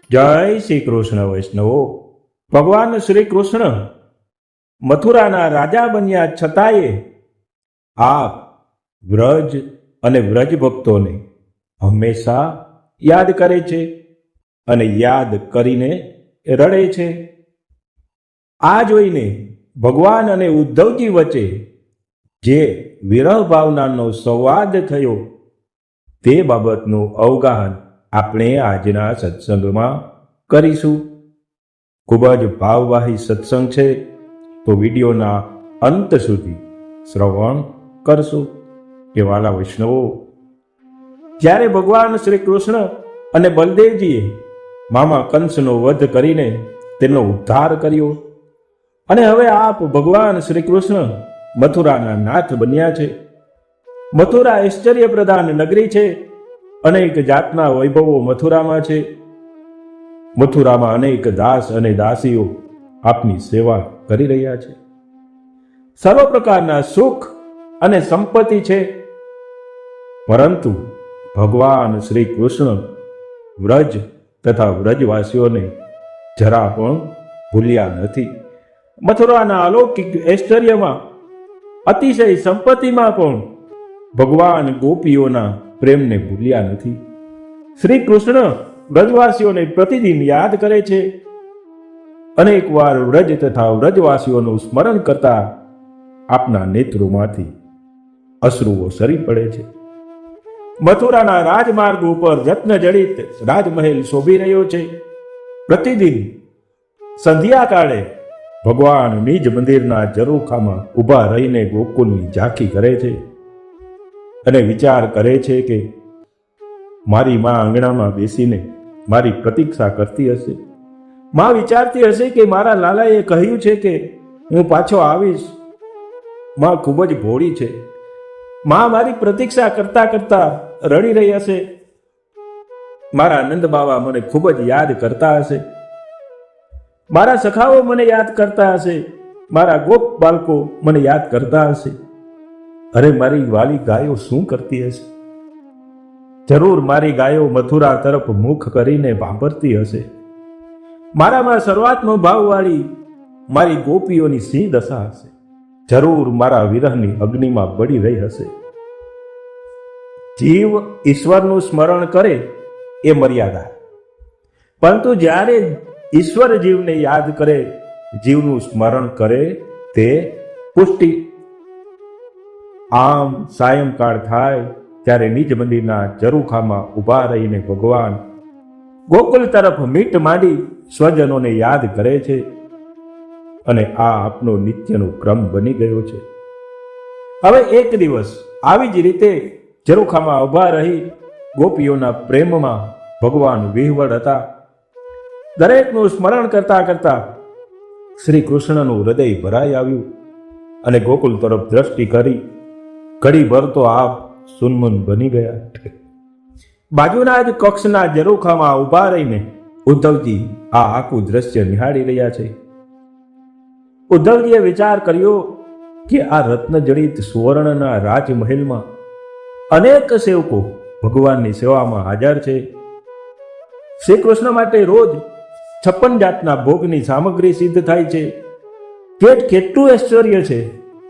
જય શ્રી કૃષ્ણ વૈષ્ણવો. ભગવાન શ્રી કૃષ્ણ મથુરાના રાજા બન્યા છતાંય આપ વ્રજ અને વ્રજ ભક્તોને હંમેશા યાદ કરે છે અને યાદ કરીને રડે છે. આ જોઈને ભગવાન અને ઉદ્ધવજી વચ્ચે જે વિરહ ભાવનાનો સંવાદ થયો તે બાબતનું અવગાહન આપણે આજના સત્સંગમાં કરીશું. ખૂબ જ ભાવવાહી સત્સંગ છે, તો વિડીયોના અંત સુધી શ્રવણ કરશું. કે વાલા વૈષ્ણવો, જ્યારે ભગવાન શ્રી કૃષ્ણ અને બલદેવજીએ મામા કંસનો વધ કરીને તેનો ઉદ્ધાર કર્યો અને હવે આપ ભગવાન શ્રી કૃષ્ણ મથુરાના નાથ બન્યા છે. મથુરા ઐશ્વર્ય પ્રધાન નગરી છે. અનેક જાતના વૈભવો મથુરામાં છે. મથુરામાં અનેક દાસ અને દાસીઓ આપની સેવા કરી રહ્યા છે. સર્વ પ્રકારના સુખ અને સંપત્તિ છે. પરંતુ ભગવાન શ્રી કૃષ્ણ વ્રજ તથા વ્રજવાસીઓને જરા પણ ભૂલ્યા નથી. મથુરાના અલૌકિક ઐશ્વર્યમાં, અતિશય સંપત્તિમાં પણ ભગવાન ગોપીઓના પ્રેમને ભૂલ્યા નથી. શ્રી કૃષ્ણ વ્રજવાસીઓને પ્રતિદિન યાદ કરે છે. અનેક વાર વ્રજ તથા વ્રજવાસીઓનું સ્મરણ કરતા આપના નેત્રોમાંથી અશ્રુઓ સરી પડે છે. મથુરાના રાજમાર્ગ ઉપર રત્નજડિત રાજમહેલ શોભી રહ્યો છે. પ્રતિદિન સંધ્યા કાળે ભગવાન નિજ મંદિરના ઝરૂખામાં ઊભા રહીને ગોકુલની ઝાંખી કરે છે અને વિચાર કરે છે કે મારી મા આંગણામાં બેસીને મારી પ્રતીક્ષા કરતી હશે. મા વિચારતી હશે કે મારા લાલાએ કહ્યું છે કે હું પાછો આવીશ. મા ખૂબ જ ભોળી છે. મા મારી પ્રતીક્ષા કરતા કરતા રડી રહી હશે. મારા નંદ બાવા મને ખૂબ જ યાદ કરતા હશે. મારા સખાઓ મને યાદ કરતા હશે. મારા ગોપ બાળકો મને યાદ કરતા હશે. અરે મારી વાલી ગાયો શું કરતી હશે? જરૂર મારી ગાયો મથુરા તરફ મુખ કરીને ભાંભરતી હશે. મારામાં સર્વાત્મ ભાવવાળી મારી ગોપીઓની સિંહ દશા હશે. જરૂર મારા વિરહની અગ્નિમાં બળી રહી હશે. જીવ ઈશ્વરનું સ્મરણ કરે એ મર્યાદા, પરંતુ જ્યારે ઈશ્વર જીવને યાદ કરે, જીવનું સ્મરણ કરે તે પુષ્ટિ. આમ સાયંકાળ થાય ત્યારે નિજ મંદિરના ઝરૂખામાં ઊભા રહીને ભગવાન ગોકુલ તરફ મીટ માંડી સ્વજનોને યાદ કરે છે અને આ આપનો નિત્યનો ક્રમ બની ગયો છે. હવે એક દિવસ આવી જ રીતે ઝરૂખામાં ઊભા રહી ગોપીઓના પ્રેમમાં ભગવાન વિહવળ હતા. દરેકનું સ્મરણ કરતા કરતા શ્રી કૃષ્ણનું હૃદય ભરાઈ આવ્યું અને ગોકુલ તરફ દ્રષ્ટિ કરી ઘડી ભર તો આપ સુનમુન બની ગયા. બાજુના જ કક્ષના ઝરૂખામાં ઊભા રહીને ઉદ્ધવજી આ આખું દ્રશ્ય નિહાળી રહ્યા છે. ઉદ્ધવજીએ વિચાર કર્યો કે આ રત્નજડિત સુવર્ણના રાજમહેલમાં અનેક સેવકો ભગવાનની સેવામાં હાજર છે. શ્રી કૃષ્ણ માટે રોજ 56 જાતના ભોગની સામગ્રી સિદ્ધ થાય છે. કેટલું ઐશ્વર્ય છે!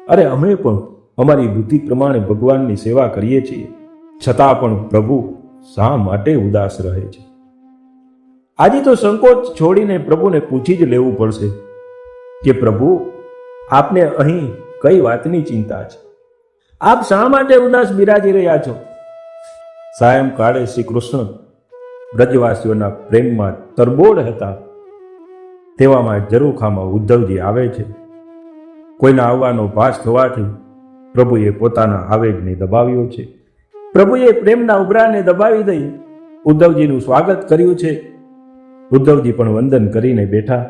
અરે અમે પણ અમારી બુદ્ધિ પ્રમાણે ભગવાનની સેવા કરીએ છીએ, છતાં પણ પ્રભુ શા માટે ઉદાસ રહે છે? આજે તો સંકોચ છોડીને પ્રભુને પૂછી જ લેવું પડશે કે પ્રભુ, આપને અહીં કઈ વાતની ચિંતા છે? આપ શા માટે ઉદાસ બિરાજી રહ્યા છો? સાયંકાળે શ્રી કૃષ્ણ બ્રજવાસીઓના પ્રેમમાં તરબોળ હતા. તેવામાં ઝરૂખામાં ઉદ્ધવજી આવે છે. કોઈના આવવાનો ભાસ થવાથી પ્રભુએ પોતાના આવેગને દબાવ્યો છે. પ્રભુએ પ્રેમના ઉભરાને દબાવી દઈ ઉદ્ધવજીનું સ્વાગત કર્યું છે. ઉદ્ધવજી પણ વંદન કરીને બેઠા.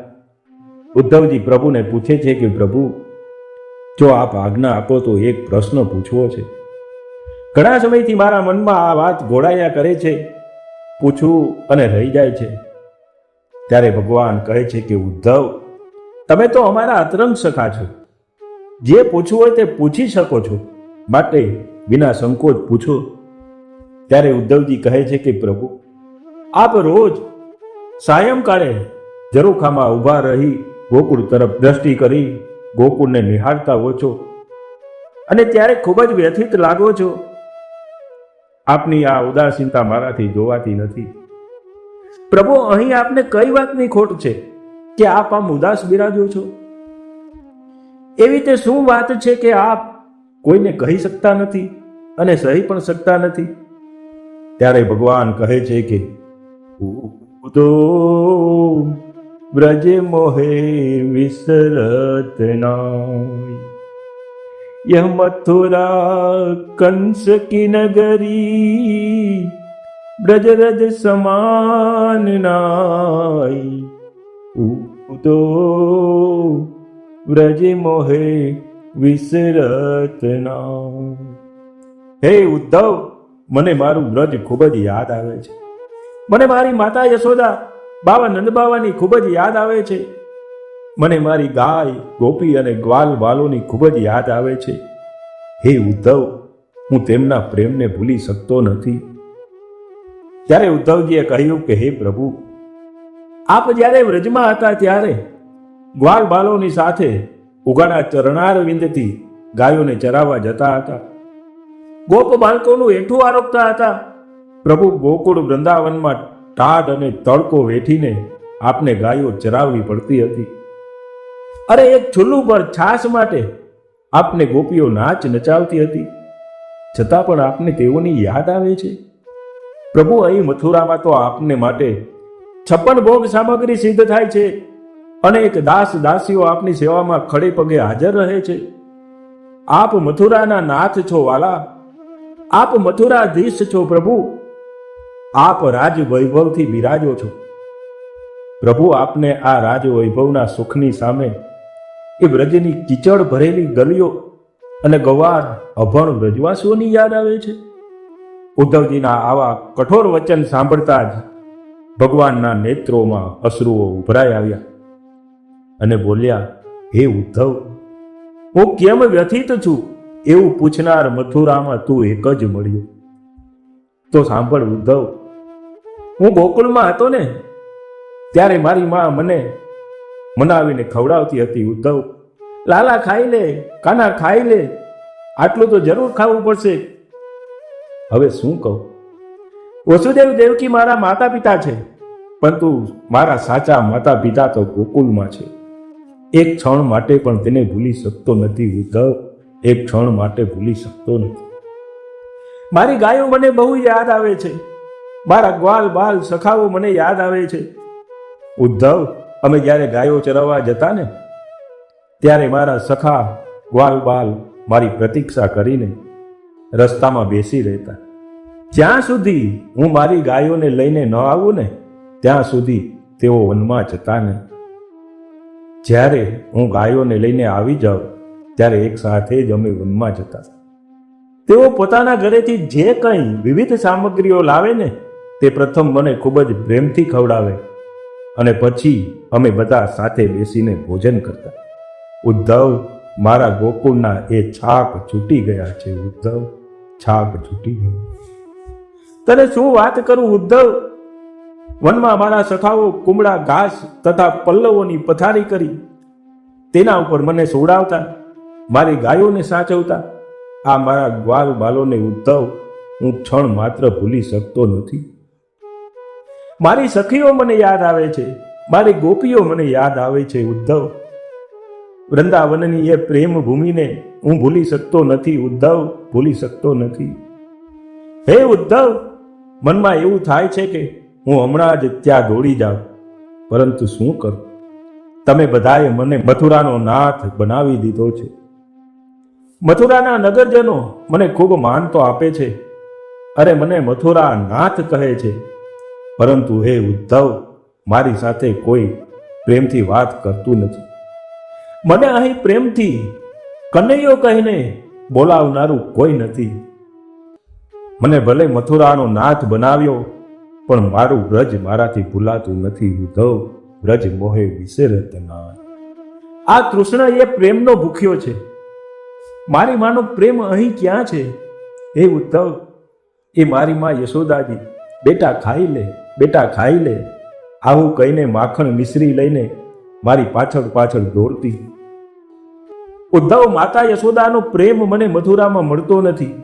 ઉદ્ધવજી પ્રભુને પૂછે છે કે પ્રભુ, જો આપ આજ્ઞા આપો તો એક પ્રશ્ન પૂછવો છે. ઘણા સમયથી મારા મનમાં આ વાત ઘોડાયા કરે છે, પૂછવું અને રહી જાય છે. ત્યારે ભગવાન કહે છે કે ઉદ્ધવ, તમે તો અમારા અતરંગ સખા છો. જે પૂછવું હોય તે પૂછી શકો છો, માટે વિના સંકોચ પૂછો. ત્યારે ઉદ્ધવજી કહે છે કે પ્રભુ, આપ રોજ સાયંકાળે ઝરૂખામાં ઊભા રહી ગોકુળ તરફ દ્રષ્ટિ કરી ગોકુળને નિહાળતા હો છો અને ત્યારે ખૂબ જ વ્યથિત લાગો છો. આપની આ ઉદાસીનતા મારાથી જોવાતી નથી. પ્રભુ, અહીં આપને કઈ વાતની ખોટ છે કે આપ આમ ઉદાસ બિરાજો છો? એવી તે શું વાત છે કે આપ કોઈને કહી શકતા નથી અને સહી પણ શકતા નથી? ત્યારે ભગવાન કહે છે કે તો બ્રજ મોહે વિસરત નાય, यह मथुरा कंस की नगरी, ब्रजरज समान नाई, तो ब्रज मोहे विसरत नाय. હે ઉદ્ધવ, મને મારું બ્રજ ખૂબ જ યાદ આવે છે. મને મારી માતા યશોદા, બાવા નંદ બાવાની ખૂબ જ યાદ આવે છે. મને મારી ગાય, ગોપી અને ગ્વાલ બાલોની ખૂબ જ યાદ આવે છે. હે ઉદ્ધવ, હું તેમના પ્રેમને ભૂલી શકતો નથી. ત્યારે ઉદ્ધવજીએ કહ્યું કે હે પ્રભુ, આપ જ્યારે વ્રજમાં હતા ત્યારે ગ્વાલ બાલોની સાથે ઉગાડા ચરણારવિંદથી ગાયોને ચરાવવા જતા હતા. ગોપ બાળકોનું એઠું આરોગતા હતા. પ્રભુ, ગોકુળ વૃંદાવનમાં ટાઢ અને તડકો વેઠીને આપને ગાયો ચરાવવી પડતી હતી. અરે એક ચૂલું પર છાશ માટે આપને ગોપીઓ નાચ નચાવતી હતી. છતાં પણ આપને તેઓની યાદ આવે છે. પ્રભુ, અહીં મથુરામાં તો આપને માટે 56 ભોગ સામગ્રી સિદ્ધ થાય છે. અનેક દાસ દાસીઓ આપની સેવામાં ખડે પગે હાજર રહે છે. આપ મથુરાના નાથ છો વાલા. આપ મથુરાધીશ છો પ્રભુ. આપ રાજ વૈભવથી બિરાજો છો. પ્રભુ, આપને આ રાજ વૈભવના સુખની સામે એ બ્રજની કીચડ ભરેલી ગલીઓ અને ગવાર અભણ વ્રજવાસીઓની યાદ આવે છે. ઉદ્ધવજીના આવા કઠોર વચન સાંભળતા જ ભગવાનના નેત્રોમાં અશ્રુઓ ઉભરાઈ આવ્યા અને બોલ્યા, હે ઉદ્ધવ, હું કેમ વ્યથિત છું એવું પૂછનાર મથુરામાં તું એક જ મળ્યો. તો સાંભળ ઉદ્ધવ, હું ગોકુળમાં હતો ને ત્યારે મારી મા મને મનાવીને ખવડાવતી હતી. ઉદ્ધવ, લાલા ખાઈ લે, કાના ખાઈ લે, આટલું તો જરૂર ખાવું પડશે. હવે શું કહું? વસુદેવ દેવકી મારા માતા પિતા છે, પરંતુ મારા સાચા માતા પિતા તો ગોકુળમાં છે. એક ક્ષણ માટે પણ તેને ભૂલી શકતો નથી ઉદ્ધવ. એક ક્ષણ માટે ભૂલી શકતો નથી. મારી ગાયો મને બહુ યાદ આવે છે. મારા ગ્વાલ બાલ સખાઓ મને યાદ આવે છે. ઉદ્ધવ, અમે જ્યારે ગાયો ચરાવવા જતા ને ત્યારે મારા સખા ગ્વાલ બાલ મારી પ્રતીક્ષા કરીને રસ્તામાં બેસી રહેતા. જ્યાં સુધી હું મારી ગાયોને લઈને ન આવું ને ત્યાં સુધી તેઓ વનમાં જતા નહીં. જ્યારે હું ગાયોને લઈને આવી જાઉં ત્યારે એક સાથે જ અમે વનમાં જતા. તેઓ પોતાના ઘરેથી જે કંઈ વિવિધ સામગ્રીઓ લાવે ને તે પ્રથમ મને ખૂબ જ પ્રેમથી ખવડાવે અને પછી અમે બધા સાથે બેસીને ભોજન કરતા. ઉદ્ધવ, મારા ગોકુળના એ છાપ છૂટી ગયા છે. ઉદ્ધવ, છાપ છૂટી ગયા. તને શું વાત કરું ઉદ્ધવ? વનમાં મારા સખાઓ કુમળા ઘાસ તથા પલ્લવોની પથારી કરી તેના ઉપર મને સોડાવતા, મારી ગાયોને સાચવતા. આ મારા ગ્વાલ બાલોને ઉદ્ધવ હું ક્ષણ માત્ર ભૂલી શકતો નથી. મારી સખીઓ મને યાદ આવે છે. મારી ગોપીઓ મને યાદ આવે છે. ઉદ્ધવ, વૃંદાવનની એ પ્રેમ ભૂમિને હું ભૂલી શકતો નથી. ઉદ્ધવ, ભૂલી શકતો નથી. હે ઉદ્ધવ, મનમાં એવું થાય છે કે હું હમણાં જ ત્યાં દોડી જાઉં, પરંતુ શું કરું? તમે બધાએ મને મથુરાનો નાથ બનાવી દીધો છે. મથુરાના નગરજનો મને ખૂબ માન તો આપે છે. અરે, મને મથુરા નાથ કહે છે. પરંતુ હે ઉદ્ધવ, મારી સાથે કોઈ પ્રેમથી વાત કરતું નથી. મને અહીં પ્રેમથી કનૈયો કહીને બોલાવનારું કોઈ નથી. મને ભલે મથુરાનો નાથ બનાવ્યો, પણ મારું બ્રજ મારાથી ભૂલાતું નથી. ઉદ્ધવ, બ્રજ મોહે વિસરત નાય. આ કૃષ્ણ એ પ્રેમનો ભૂખ્યો છે. મારી માનો પ્રેમ અહીં ક્યાં છે? હે ઉદ્ધવ, એ મારી માં યશોદાજી, બેટા ખાઈ લે, બેટા ખાઈ લે, આવું કહીને માખણ મિશ્રી લઈને મારી પાછળ પાછળ દોડતી. ઉદ્ધવ, માતા યશોદાનો પ્રેમ મને મથુરામાં મળતો નથી.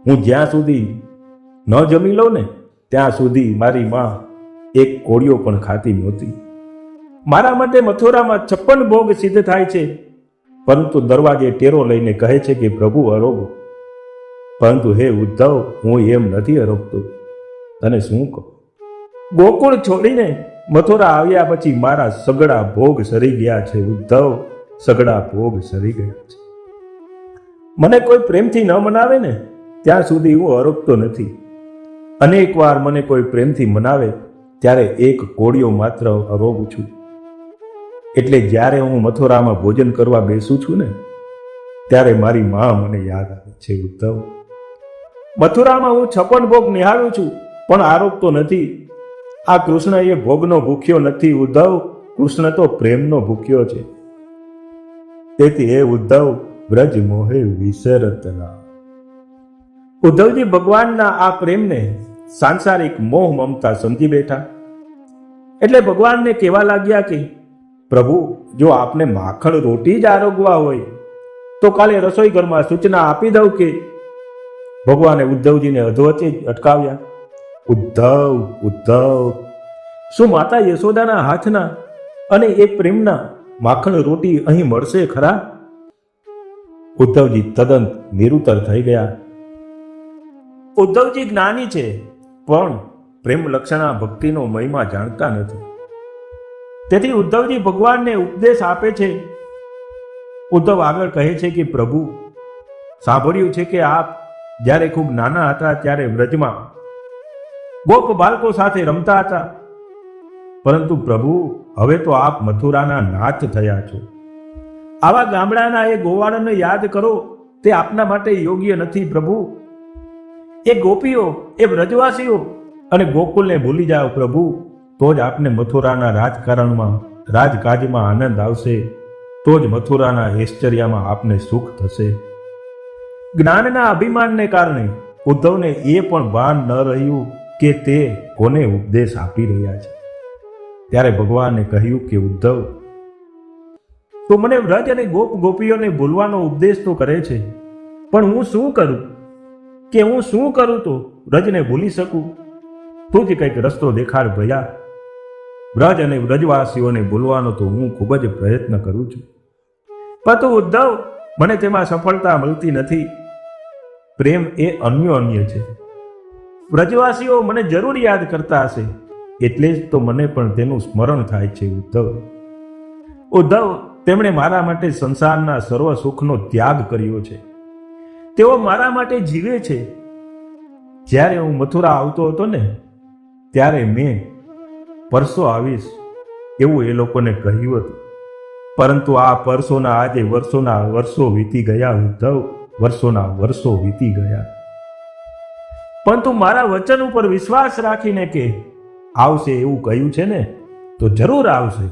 હું જ્યાં સુધી ન જમી લઉં ને ત્યાં સુધી મારી માં એક કોળિયો પણ ખાતી નહોતી. મારા માટે મથુરામાં 56 ભોગ સિદ્ધ થાય છે, પરંતુ દરવાજે ટેરો લઈને કહે છે કે પ્રભુ અરોગો. પરંતુ હે ઉદ્ધવ, હું એમ નથી અરોગતો. તને શું કહું? ગોકુળ છોડીને મથુરા આવ્યા પછી મારા સગડા ભોગ સરી ગયા છે ઉદ્ધવ, સગડા ભોગ સરી ગયા છે. મને કોઈ પ્રેમથી ન મનાવે ને ત્યાં સુધી હું અરોગતો નથી. અનેક વાર મને કોઈ પ્રેમથી મનાવે ત્યારે એક કોળિયો માત્ર અરોગું છું. એટલે જ્યારે હું મથુરામાં ભોજન કરવા બેસું છું ને ત્યારે મારી માં મને યાદ આવે છે ઉદ્ધવ. મથુરામાં હું 56 ભોગ નિહાળું છું પણ આરોગતો નથી. આ કૃષ્ણ એ ભોગનો ભૂખ્યો નથી ઉદ્ધવ, કૃષ્ણ તો પ્રેમનો ભૂખ્યો છે. તેથી હે ઉદ્ધવ, વ્રજ મોહે વિસરત ના. ઉદ્ધવજી ભગવાનના આ પ્રેમને સાંસારિક મોહ મમતા સમજી બેઠા. એટલે ભગવાનને કહેવા લાગ્યા કે પ્રભુ, જો આપને માખણ રોટી જ આરોગવા હોય તો કાલે રસોઈ ઘરમાં સૂચના આપી દઉં કે. ભગવાને ઉદ્ધવજીને અધવચ્ચે જ અટકાવ્યા. ઉદ્ધવ, ઉદ્ધવ, શું માતા યશોદાના હાથના અને એ પ્રેમના માખણ રોટી અહીં મળશે ખરા? ઉદ્ધવજી તદ્દન નિરુત્તર થઈ ગયા. ઉદ્ધવજી જ્ઞાની છે પણ પ્રેમ લક્ષણા ભક્તિનો મહિમા જાણતા નથી. તેથી ઉદ્ધવજી ભગવાનને ઉપદેશ આપે છે. ઉદ્ધવ આગળ કહે છે કે પ્રભુ, સાંભળ્યું છે કે આપ જ્યારે ખૂબ નાના હતા ત્યારે વ્રજમાં ગોપ બાળકો સાથે રમતા હતા. પરંતુ પ્રભુ, હવે તો આપ મથુરાના નાથ થયા છો. આવા ગામડાના એ ગોવાળને યાદ કરો તે આપના માટે યોગ્ય નથી પ્રભુ. એ ગોપીઓ, એ વ્રજવાસીઓ અને ગોકુલને ભૂલી જાઓ પ્રભુ, તો જ આપને મથુરાના રાજકારણમાં, રાજકાજમાં આનંદ આવશે. તો જ મથુરાના ઐશ્વર્યમાં આપને સુખ થશે. જ્ઞાનના અભિમાનને કારણે ઉદ્ધવને એ પણ ભાન ન રહ્યું કે તે કોને ઉપદેશ આપી રહ્યા છે. ત્યારે ભગવાને કહ્યું કે ઉદ્ધવ, તો મને વ્રજ અને ગોપ ગોપીઓને ભૂલવાનો ઉપદેશ તો કરે છે, પણ હું શું કરું કે હું શું કરું તો વ્રજને ભૂલી શકું? તું જ કંઈક રસ્તો દેખાડ ભયા. વ્રજ અને વ્રજવાસીઓને ભૂલવાનો તો હું ખૂબ જ પ્રયત્ન કરું છું, પરંતુ ઉદ્ધવ, મને તેમાં સફળતા મળતી નથી. પ્રેમ એ અન્યોન્ય છે. વ્રજવાસીઓ મને જરૂર યાદ કરતા હશે, એટલે જ તો મને પણ તેનું સ્મરણ થાય છે ઉદ્ધવ. ઉદ્ધવ, તેમણે મારા માટે સંસારના સર્વ સુખનો ત્યાગ કર્યો છે. તેઓ મારા માટે જીવે છે. જ્યારે હું મથુરા આવતો હતો ને ત્યારે મેં પરસો આવીશ એવું એ લોકોને કહ્યું હતું. પરંતુ આ પરસોના આજે વર્ષોના વર્ષો વીતી ગયા ઉદ્ધવ, વર્ષોના વર્ષો વીતી ગયા. પરંતુ મારા વચન ઉપર વિશ્વાસ રાખીને કે આવશે એવું કહ્યું છે ને તો જરૂર આવશે,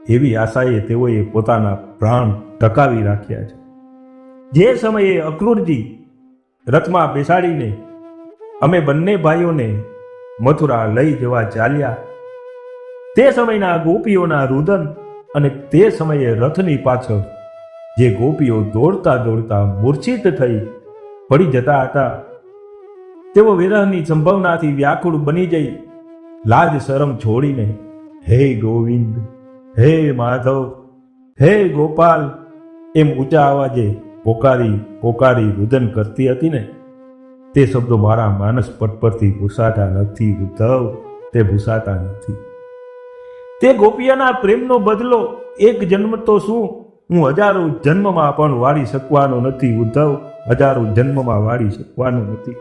એવી આશાએ તેઓએ પોતાના પ્રાણ ટકાવી રાખ્યા છે. જે સમયે અક્રૂરજી રથમાં બેસાડીને અમે બંને ભાઈઓને મથુરા લઈ જવા ચાલ્યા, તે સમયના ગોપીઓના રુદન અને તે સમયે રથની પાછળ જે ગોપીઓ દોડતા દોડતા મૂર્છિત થઈ પડી જતા હતા, તેઓ વિરહની સંભાવનાથી વ્યાકુળ બની જઈ લાજ શરમ છોડીને હે ગોવિંદ, હે માધવ, હે ગોપાલ એમ ઊંચા અવાજે પોકારી પોકારી રુદન કરતી હતી ને, તે શબ્દો મારા માનસ પટ પરથી ભૂસાતા નથી ઉદ્ધવ, તે ભૂસાતા નથી. તે ગોપીઓના પ્રેમનો બદલો એક જન્મ તો શું, હું હજારો જન્મમાં પણ વાળી શકવાનો નથી ઉદ્ધવ, હજારો જન્મમાં વાળી શકવાનો નથી.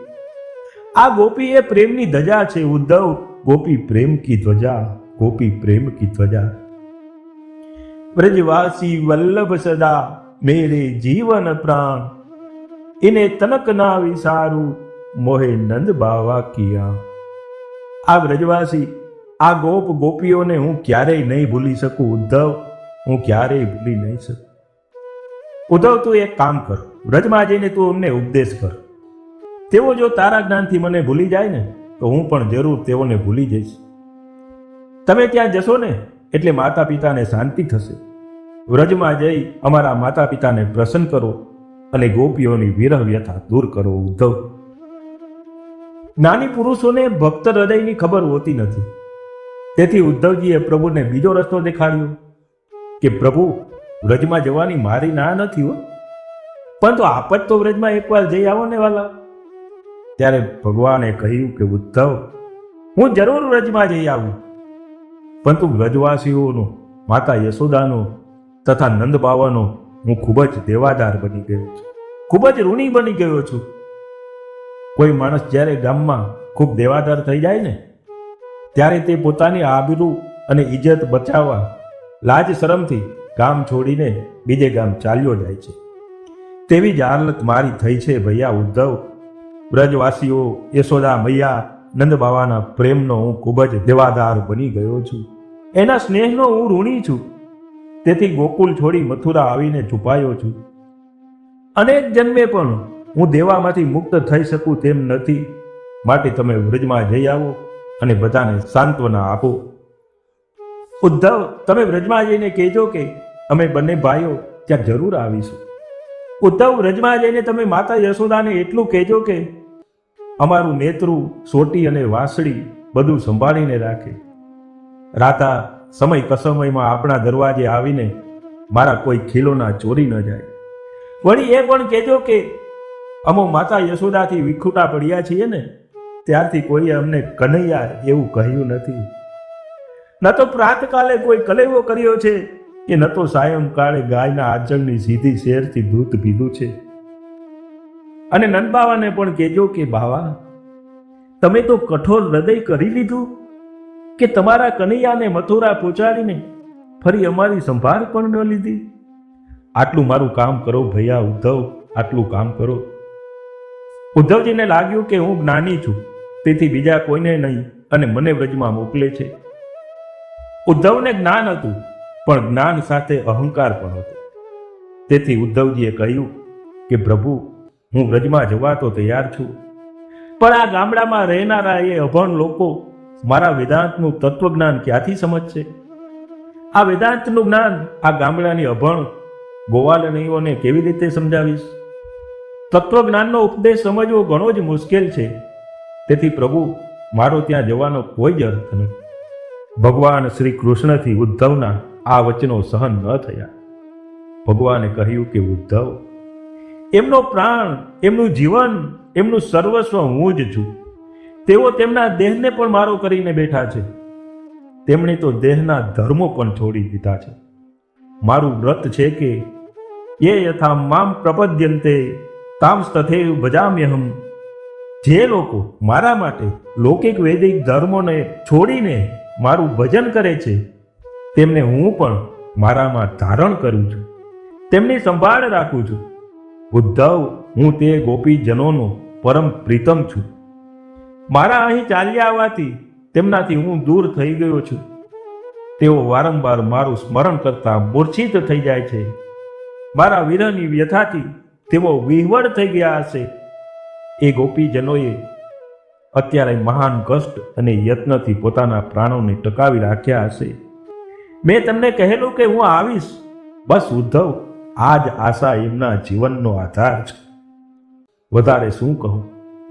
આ ગોપી એ પ્રેમની ધજા છે ઉદ્ધવ, ગોપી પ્રેમ કી ધ્વજા, ગોપી પ્રેમ કી ધ્વજા. વ્રજવાસી વલ્લભ સદા મેરે જીવન પ્રાણ, ઇને તનક ના વિસારું મોહે નંદ બાવા કિયા. આ વ્રજવાસી, આ ગોપ ગોપીઓને હું ક્યારેય નહીં ભૂલી શકું ઉદ્ધવ, હું ક્યારેય ભૂલી નહીં શકું. ઉદ્ધવ, તું એક કામ કર, વ્રજમાં જઈને તું અમને ઉપદેશ કર. તેઓ જો તારા જ્ઞાનથી મને ભૂલી જાય ને તો હું પણ જરૂર તેઓને ભૂલી જઈશ. તમે ત્યાં જશો ને એટલે માતા પિતાને શાંતિ થશે. વ્રજમાં જઈ અમારા માતા પિતાને પ્રસન્ન કરો અને ગોપીઓની વિરહ વ્યથા દૂર કરો. ઉદ્ધવ, જ્ઞાની પુરુષોને ભક્ત હૃદયની ખબર હોતી નથી. તેથી ઉદ્ધવજીએ પ્રભુને બીજો રસ્તો દેખાડ્યો કે પ્રભુ, વ્રજમાં જવાની મારી ના નથી હો, પરંતુ આપ જ તો વ્રજમાં એકવાર જઈ આવો ને વાલા. ત્યારે ભગવાને કહ્યું કે ઉદ્ધવ, હું જરૂર વ્રજમાં જઈ આવું, પરંતુ વ્રજવાસીઓનો, માતા યશોદાનો તથા નંદ બાવાનો હું ખૂબ જ દેવાદાર બની ગયો છું, ખૂબ જ ઋણી બની ગયો છું. કોઈ માણસ જ્યારે ગામમાં ખૂબ દેવાદાર થઈ જાય ને, ત્યારે તે પોતાની આબરૂ અને ઇજ્જત બચાવવા લાજ શરમથી ગામ છોડીને બીજે ગામ ચાલ્યો જાય છે. તેવી જ હાલત મારી થઈ છે ભૈયા ઉદ્ધવ. વ્રજવાસીઓ, યશોદા મૈયા, નંદ બાવાના પ્રેમનો હું ખૂબ જ દેવાદાર બની ગયો છું. એના સ્નેહનો હું ઋણી છું. તેથી ગોકુલ છોડી મથુરા આવીને છુપાયો છું. અનેક જન્મે પણ હું દેવામાંથી મુક્ત થઈ શકું તેમ નથી. માટે તમે વ્રજમાં જઈ આવો અને બધાને સાંત્વના આપો. ઉદ્ધવ, તમે વ્રજમાં જઈને કહેજો કે અમે બંને ભાઈઓ ત્યાં જરૂર આવીશું. ઉદ્ધવ, વ્રજમાં જઈને તમે માતા યશોદાને એટલું કહેજો કે અમારું નેતરું, સોટી અને વાંસળી બધું સંભાળીને રાખે. રાતા સમય કસમયમાં આપણા દરવાજે આવીને મારા કોઈ ખીલોના ચોરી ન જાય. વળી એ પણ કહેજો કે અમો માતા યશોદાથી વિખૂટા પડ્યા છીએ ને, ત્યારથી કોઈએ અમને કનૈયા એવું કહ્યું નથી. ન તો પ્રાતકાલે કોઈ કલેવો કર્યો છે કે ન તો સાયંકાળે ગાયના આચળની સીધી શેરથી દૂધ પીધું છે. અને નંદબાવાને પણ કહેજો કે બાવા, તમે તો કઠોર હૃદય કરી લીધું કે તમારા કનૈયાને મથુરા પહોંચાડીને ફરી અમારી સંભાળ પણ ન લીધી. આટલું મારું કામ કરો ભૈયા ઉદ્ધવ, આટલું કામ કરો. ઉદ્ધવજીને લાગ્યું કે હું જ્ઞાની છું, તેથી બીજા કોઈને નહીં અને મને વ્રજમાં મોકલે છે. ઉદ્ધવને જ્ઞાન હતું, પણ જ્ઞાન સાથે અહંકાર પણ હતો. તેથી ઉદ્ધવજીએ કહ્યું કે પ્રભુ, હું વ્રજમાં જવા તો તૈયાર છું, પણ આ ગામડામાં રહેનારા એ અભણ લોકો મારા વેદાંતનું તત્વજ્ઞાન ક્યાંથી સમજશે? આ વેદાંતનું જ્ઞાન આ ગામડાની અભણ ગોવાલણીઓને કેવી રીતે સમજાવીશ? તત્વજ્ઞાનનો ઉપદેશ સમજવો ઘણો જ મુશ્કેલ છે. તેથી પ્રભુ, મારો ત્યાં જવાનો કોઈ જ અર્થ નથી. ભગવાન શ્રી કૃષ્ણથી ઉદ્ધવના આ વચનો સહન ન થયા. ભગવાને કહ્યું કે ઉદ્ધવ, એમનો પ્રાણ, એમનું જીવન, એમનું સર્વસ્વ હું જ છું. તેઓ તેમના દેહને પણ મારો કરીને બેઠા છે. તેમણે તો દેહના ધર્મો પણ છોડી દીધા છે. મારું વ્રત છે કે યે યથા મામ પ્રપદ્યન્તે તામ તથૈવ ભજામ્યહમ. જે લોકો મારા માટે લૌકિક વૈદિક ધર્મોને છોડીને મારું ભજન કરે છે, તેમને હું પણ મારામાં ધારણ કરું છું, તેમની સંભાળ રાખું છું. ઉદ્ધવ, હું તે ગોપીજનોનો પરમ પ્રીતમ છું. મારા અહીં ચાલ્યા આવવાથી તેમનાથી હું દૂર થઈ ગયો છું. તેઓ વારંવાર મારું સ્મરણ કરતા મૂર્છિત થઈ જાય છે. મારા વિરહની વ્યથાથી તેઓ વિહવળ થઈ ગયા હશે. એ ગોપીજનોએ અત્યારે મહાન કષ્ટ અને યત્નથી પોતાના પ્રાણોને ટકાવી રાખ્યા હશે. મેં તમને કહેલું કે હું આવીશ. બસ ઉદ્ધવ, આ જ આશા એમના જીવનનો આધાર છે. વધારે શું કહું,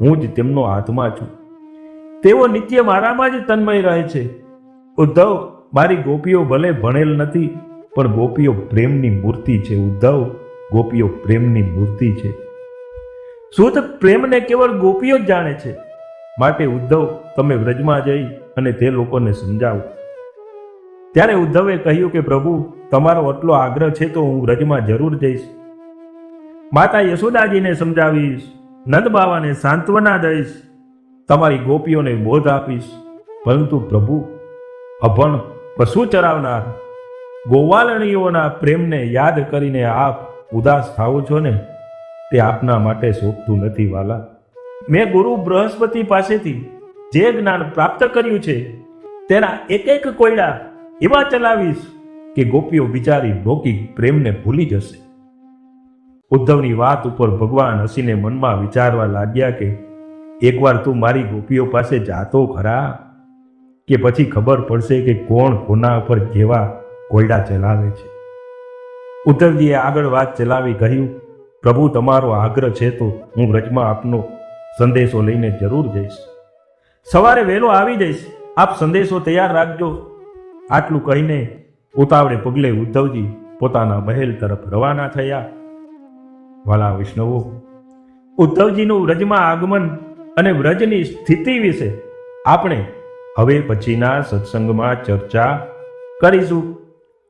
હું જ તેમનો આત્મા છું. તેઓ નિત્ય મારામાં જ તન્મય રહે છે. ઉદ્ધવ, મારી ગોપીઓ ભલે ભણેલ નથી, પણ ગોપીઓ પ્રેમની મૂર્તિ છે. ઉદ્ધવ, ગોપીઓ પ્રેમની મૂર્તિ છે. શુદ્ધ પ્રેમને કેવળ ગોપીઓ જ જાણે છે. માટે ઉદ્ધવ, તમે વ્રજમાં જઈ અને તે લોકોને સમજાવો. ત્યારે ઉદ્ધવે કહ્યું કે પ્રભુ, તમારો આટલો આગ્રહ છે તો હું વ્રજમાં જરૂર જઈશ. માતા યશોદાજીને સમજાવીશ, નંદ બાવાને સાંત્વના દઈશ, તમારી ગોપીઓને બોધ આપીશ. પરંતુ પ્રભુ, અભણ પશુ ચરાવનાર ગોવાલણીઓના પ્રેમને યાદ કરીને આપ ઉદાસ થાઓ છો ને, તે આપના માટે શોભતું નથી વાલા. મેં ગુરુ બૃહસ્પતિ પાસેથી જે જ્ઞાન પ્રાપ્ત કર્યું છે, તેના એક એક કોયડા એવા ચલાવીશ કે ગોપીઓ બિચારી લૌકિક પ્રેમને ભૂલી જશે. ઉદ્ધવની વાત ઉપર ભગવાન હસીને મનમાં વિચારવા લાગ્યા કે એકવાર તું મારી ગોપીઓ પાસે જાતો ખરા. કે પછી ખબર પડશે કે કોણ કોના પર કેવા કોયડા ચલાવે છે. ઉદ્ધવજીએ આગળ વાત ચલાવી કહ્યું, પ્રભુ તમારો આગ્રહ છે તો હું વ્રજમાં આપનો સંદેશો લઈને જરૂર જઈશ. સવારે વહેલો આવી જઈશ. આપ સંદેશો તૈયાર રાખજો. આટલું કહીને ઉતાવળે પગલે ઉદ્ધવજી પોતાના મહેલ તરફ રવાના થયા. વાલા વૈષ્ણવો, ઉદ્ધવજીનું વ્રજમાં આગમન અને વ્રજની સ્થિતિ વિશે આપણે હવે પછીના સત્સંગમાં ચર્ચા કરીશું.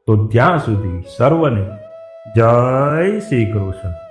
તો ત્યાં સુધી સર્વને જય શ્રી કૃષ્ણ.